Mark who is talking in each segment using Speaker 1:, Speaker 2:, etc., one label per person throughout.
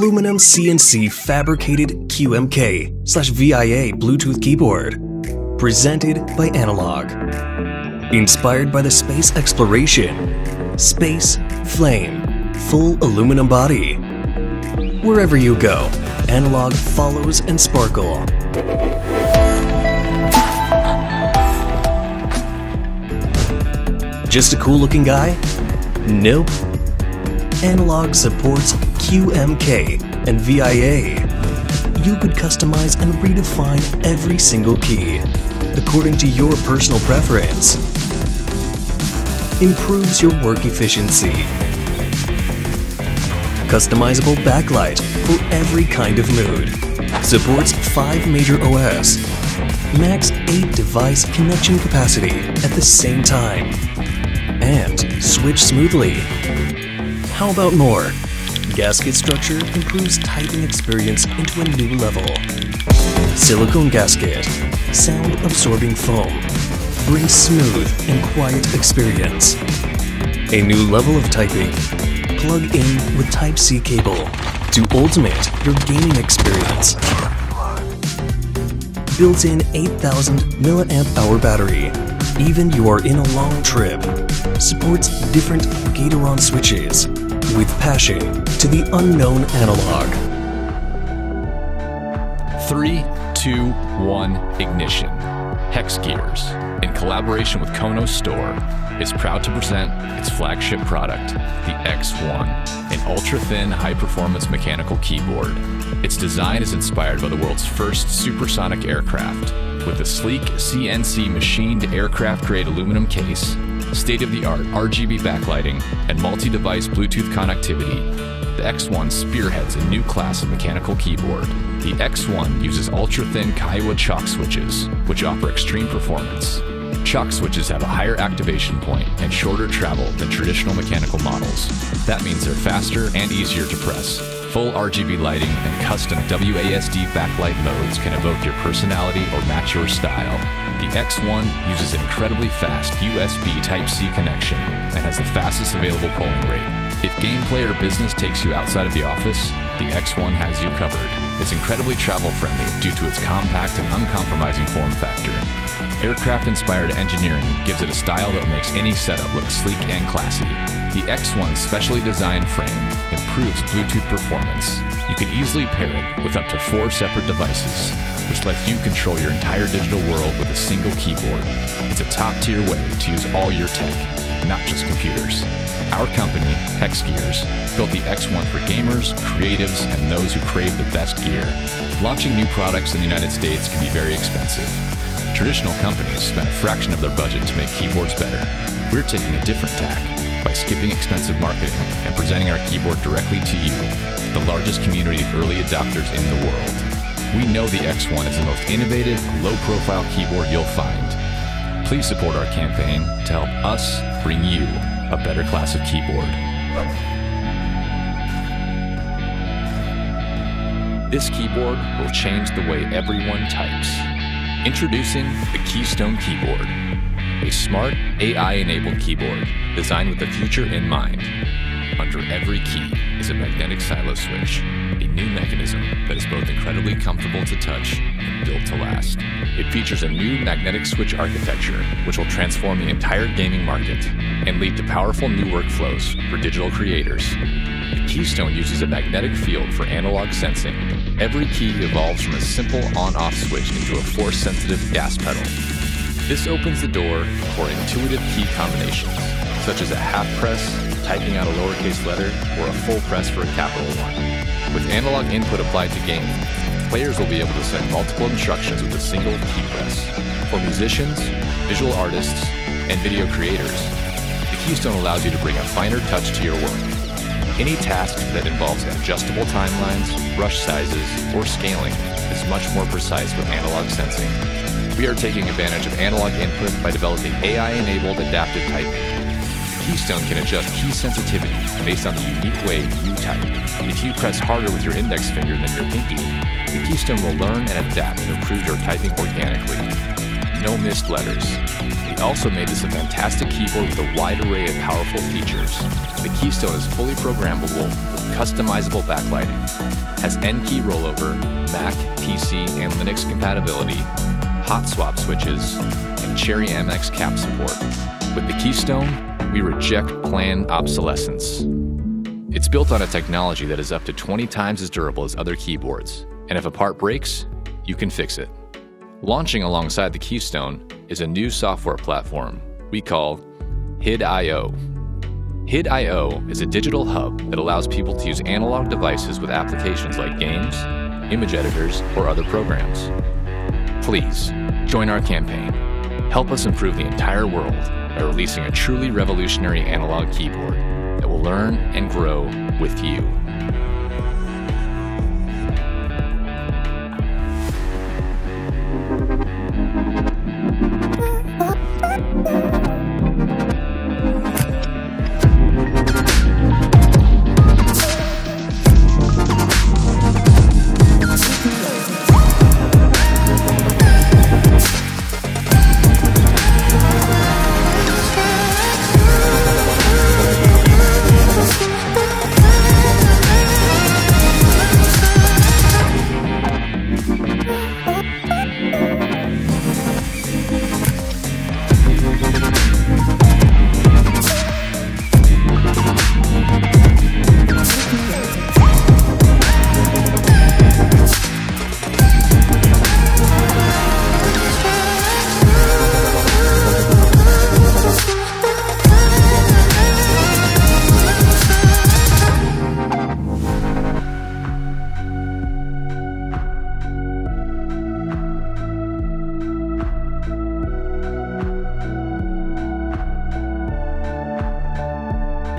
Speaker 1: aluminum CNC fabricated QMK/VIA Bluetooth keyboard, presented by Analogg. Inspired by the space exploration, space, flame, full aluminum body. Wherever you go, Analogg follows and sparkle. Just a cool looking guy? Nope. Analogg supports QMK&VIA. You could customize and redefine every single key, according to your personal preference. Improves your work efficiency. Customizable backlight for every kind of mood. Supports 5 major OS. Max 8 device connection capacity at the same time. And switch smoothly. How about more? Gasket structure improves typing experience into a new level. Silicone gasket, sound absorbing foam, brings smooth and quiet experience. A new level of typing. Plug in with Type-C cable to ultimate your gaming experience. Built-in 8,000 mAh battery, even you are in a long trip. Supports different Keychron switches with passion to the unknown Analogg.
Speaker 2: 3, 2, 1, ignition. Hexgears, in collaboration with Kono Store, is proud to present its flagship product, the X1, an ultra-thin, high-performance mechanical keyboard. Its design is inspired by the world's first supersonic aircraft, with a sleek CNC machined aircraft-grade aluminum case, state-of-the-art RGB backlighting, and multi-device Bluetooth connectivity. The X1 spearheads a new class of mechanical keyboard. The X1 uses ultra-thin Kiowa chalk switches, which offer extreme performance. Chalk switches have a higher activation point and shorter travel than traditional mechanical models. That means they're faster and easier to press. Full RGB lighting and custom WASD backlight modes can evoke your personality or match your style. The X1 uses an incredibly fast USB Type-C connection and has the fastest available polling rate. If gameplay or business takes you outside of the office, the X1 has you covered. It's incredibly travel-friendly due to its compact and uncompromising form factor. Aircraft-inspired engineering gives it a style that makes any setup look sleek and classy. The X1's specially designed frame improves Bluetooth performance. You can easily pair it with up to 4 separate devices, which lets you control your entire digital world with a single keyboard. It's a top-tier way to use all your tech, not just computers. Our company, Hexgears, built the X1 for gamers, creatives, and those who crave the best gear. Launching new products in the United States can be very expensive. Traditional companies spend a fraction of their budget to make keyboards better. We're taking a different tack by skipping expensive marketing and presenting our keyboard directly to you, the largest community of early adopters in the world. We know the X1 is the most innovative, low-profile keyboard you'll find. Please support our campaign to help us bring you a better class of keyboard. This keyboard will change the way everyone types. Introducing the Keystone keyboard, a smart AI-enabled keyboard designed with the future in mind. Under every key is a magnetic silo switch, a new mechanism that is both incredibly comfortable to touch and built to last. It features a new magnetic switch architecture, which will transform the entire gaming market and lead to powerful new workflows for digital creators. The Keystone uses a magnetic field for analog sensing. Every key evolves from a simple on-off switch into a force-sensitive gas pedal. This opens the door for intuitive key combinations, such as a half press, typing out a lowercase letter, or a full press for a capital one. With analog input applied to gaming, players will be able to send multiple instructions with a single key press. For musicians, visual artists, and video creators, the Keystone allows you to bring a finer touch to your work. Any task that involves adjustable timelines, brush sizes, or scaling is much more precise with analog sensing. We are taking advantage of analog input by developing AI-enabled adaptive typing. The Keystone can adjust key sensitivity based on the unique way you type. If you press harder with your index finger than your pinky, the Keystone will learn and adapt to improve your typing organically. no missed letters. We also made this a fantastic keyboard with a wide array of powerful features. The Keystone is fully programmable with customizable backlighting, has N-key rollover, Mac, PC, and Linux compatibility, hot swap switches, and Cherry MX cap support. With the Keystone, we reject planned obsolescence. It's built on a technology that is up to 20 times as durable as other keyboards, and if a part breaks, you can fix it. Launching alongside the Keystone is a new software platform we call HID.io. HID.io is a digital hub that allows people to use analog devices with applications like games, image editors, or other programs. Please, join our campaign. Help us improve the entire world by releasing a truly revolutionary analog keyboard that will learn and grow with you.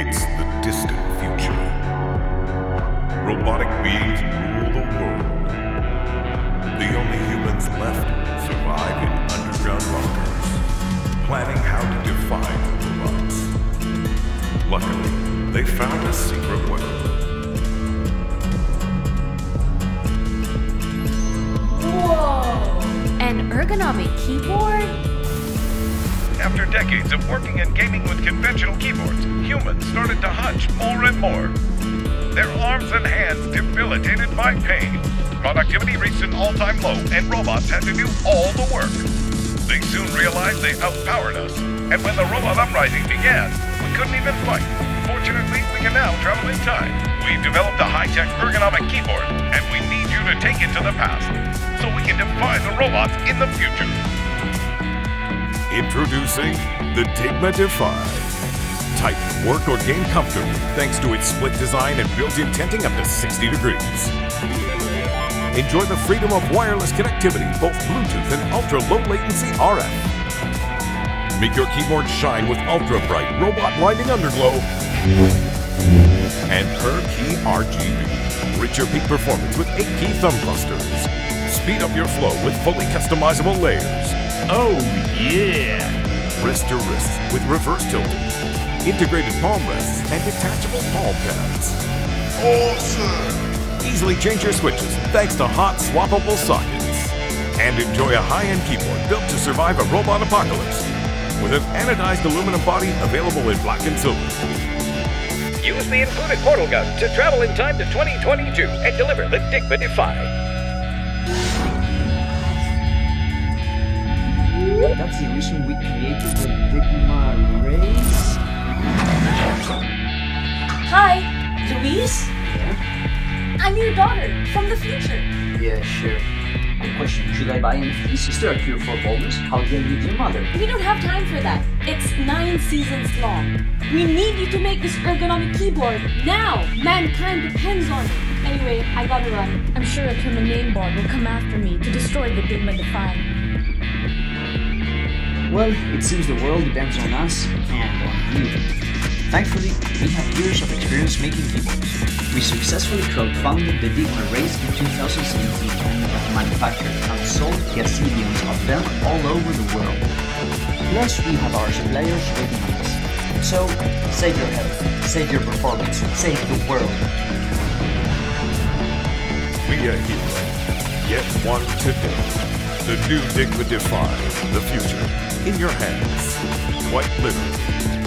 Speaker 3: It's the distant future. Robotic beings rule the world. The only humans left survive in underground bunkers, planning how to defy the robots. Luckily, they found a secret weapon.
Speaker 4: Whoa! An ergonomic keyboard?
Speaker 5: After decades of working and gaming with conventional keyboards, humans started to hunch more and more. Their arms and hands debilitated by pain. Productivity reached an all-time low, and robots had to do all the work. They soon realized they outpowered us, and when the robot uprising began, we couldn't even fight. Fortunately, we can now travel in time. We've developed a high-tech ergonomic keyboard, and we need you to take it to the past, so we can defy the robots in the future.
Speaker 3: Introducing the Dygma Defy. Type, work, or game comfortably thanks to its split design and built-in tenting up to 60 degrees. Enjoy the freedom of wireless connectivity, both Bluetooth and ultra-low latency RF. Make your keyboard shine with ultra-bright robot-blinding underglow and per-key RGB. Reach your peak performance with 8-key thumb clusters. Speed up your flow with fully customizable layers.
Speaker 6: Oh, yeah!
Speaker 3: Wrist to wrist with reverse tilting, integrated palm rests, and detachable palm pads. Awesome! Easily change your switches thanks to hot swappable sockets. And enjoy a high-end keyboard built to survive a robot apocalypse with an anodized aluminum body available in black and silver.
Speaker 7: Use the included portal gun to travel in time to 2022 and deliver the Dygma Defy.
Speaker 8: That's the reason we created the Dygma race.
Speaker 4: Hi, Louise?
Speaker 8: Yeah?
Speaker 4: I'm your daughter from the future.
Speaker 8: Yeah, sure. Good question. Should I buy any fees? Is there a cure for baldness? How do I meet your mother?
Speaker 4: We don't have time for that. It's 9 seasons long. We need you to make this ergonomic keyboard now. Mankind depends on it. Anyway, I gotta run. I'm sure a human name board will come after me to destroy the Dygma Defy.
Speaker 8: Well, it seems the world depends on us and on you. Thankfully, we have years of experience making keyboards. We successfully crowdfunded the Dygma race in 2017 and have manufactured and sold gazillions of them all over the world. Plus, we have our suppliers waiting on us. So, save your health, save your performance, save the world.
Speaker 3: We are here. Get one today. The new Dygma Defy. The future in your hands. Quite literally.